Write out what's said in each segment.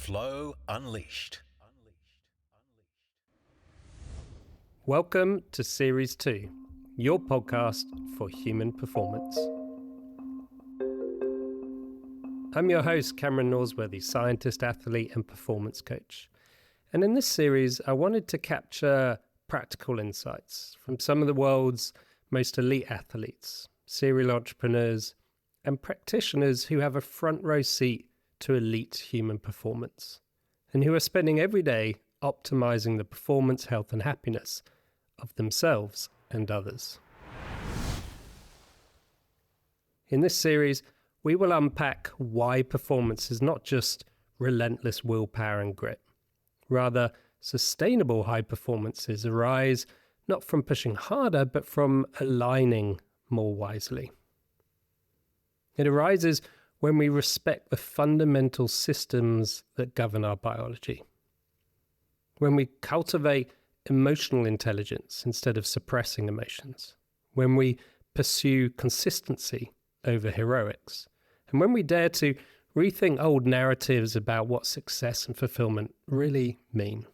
Flow Unleashed. Welcome to Series 2, your podcast for human performance. I'm your host, Cameron Norsworthy, scientist, athlete, and performance coach. And in this series, I wanted to capture practical insights from some of the world's most elite athletes, serial entrepreneurs, and practitioners who have a front row seat to elite human performance, and who are spending every day optimizing the performance, health, and happiness of themselves and others. In this series, we will unpack why performance is not just relentless willpower and grit. Rather, sustainable high performances arise not from pushing harder, but from aligning more wisely. It arises when we respect the fundamental systems that govern our biology. When we cultivate emotional intelligence instead of suppressing emotions. When we pursue consistency over heroics. And when we dare to rethink old narratives about what success and fulfillment really mean.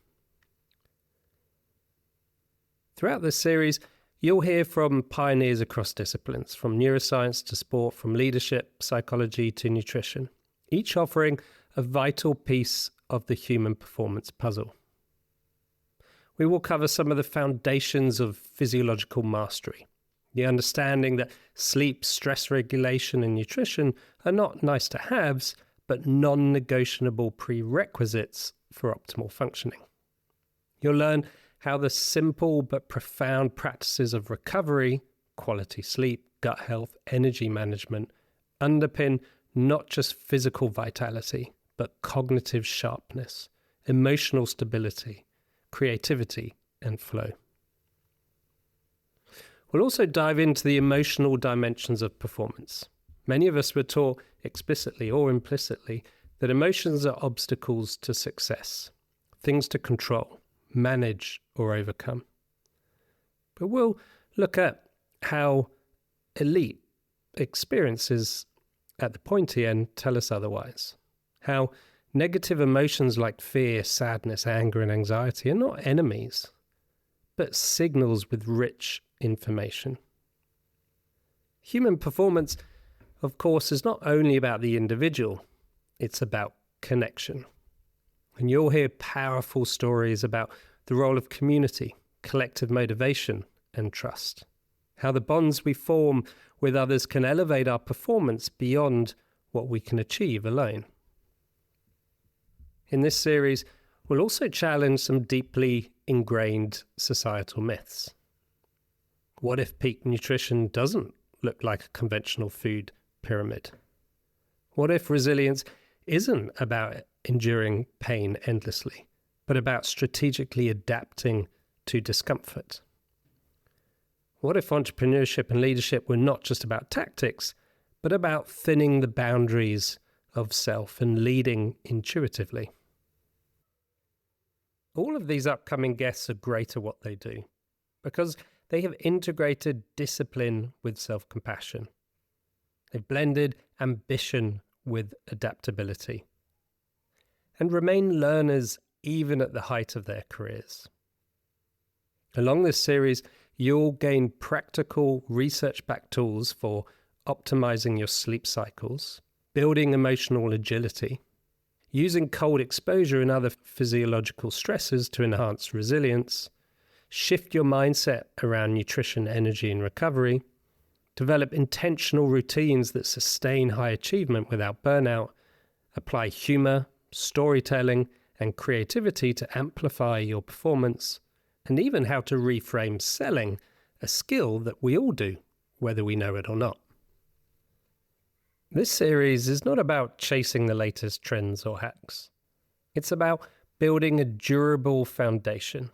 Throughout this series, you'll hear from pioneers across disciplines, from neuroscience to sport, from leadership, psychology to nutrition, each offering a vital piece of the human performance puzzle. We will cover some of the foundations of physiological mastery, the understanding that sleep, stress regulation, and nutrition are not nice-to-haves, but non-negotiable prerequisites for optimal functioning. You'll learn how the simple but profound practices of recovery, quality sleep, gut health, energy management underpin not just physical vitality, but cognitive sharpness, emotional stability, creativity, and flow. We'll also dive into the emotional dimensions of performance. Many of us were taught explicitly or implicitly that emotions are obstacles to success, things to control, manage, or overcome. But we'll look at how elite experiences at the pointy end tell us otherwise. How negative emotions like fear, sadness, anger, and anxiety are not enemies, but signals with rich information. Human performance, of course, is not only about the individual, it's about connection. And you'll hear powerful stories about the role of community, collective motivation, and trust. How the bonds we form with others can elevate our performance beyond what we can achieve alone. In this series, we'll also challenge some deeply ingrained societal myths. What if peak nutrition doesn't look like a conventional food pyramid? What if resilience isn't about enduring pain endlessly, but about strategically adapting to discomfort? What if entrepreneurship and leadership were not just about tactics, but about thinning the boundaries of self and leading intuitively? All of these upcoming guests are great at what they do, because they have integrated discipline with self-compassion. They've blended ambition with adaptability, and remain learners even at the height of their careers. Along this series, you'll gain practical, research-backed tools for optimizing your sleep cycles, building emotional agility, using cold exposure and other physiological stresses to enhance resilience, shift your mindset around nutrition, energy, and recovery, develop intentional routines that sustain high achievement without burnout, apply humor, storytelling, and creativity to amplify your performance, and even how to reframe selling, a skill that we all do, whether we know it or not. This series is not about chasing the latest trends or hacks. It's about building a durable foundation,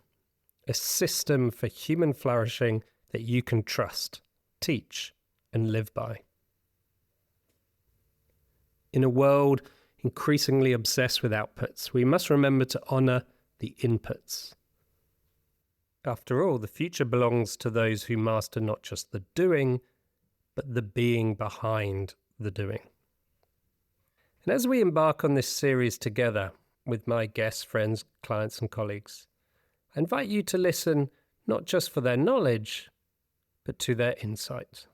a system for human flourishing that you can trust, teach, and live by. In a world increasingly obsessed with outputs, we must remember to honor the inputs. After all, the future belongs to those who master not just the doing, but the being behind the doing. And as we embark on this series together, with my guests, friends, clients, and colleagues. I invite you to listen not just for their knowledge, but to their insight.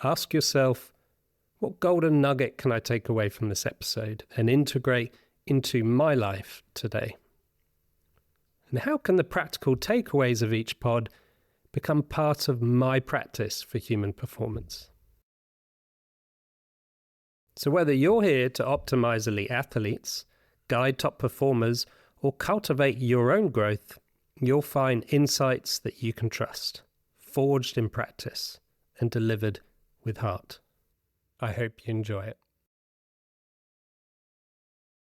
Ask yourself, what golden nugget can I take away from this episode and integrate into my life today? And how can the practical takeaways of each pod become part of my practice for human performance? So whether you're here to optimize elite athletes, guide top performers, or cultivate your own growth, you'll find insights that you can trust, forged in practice and delivered with heart. I hope you enjoy it.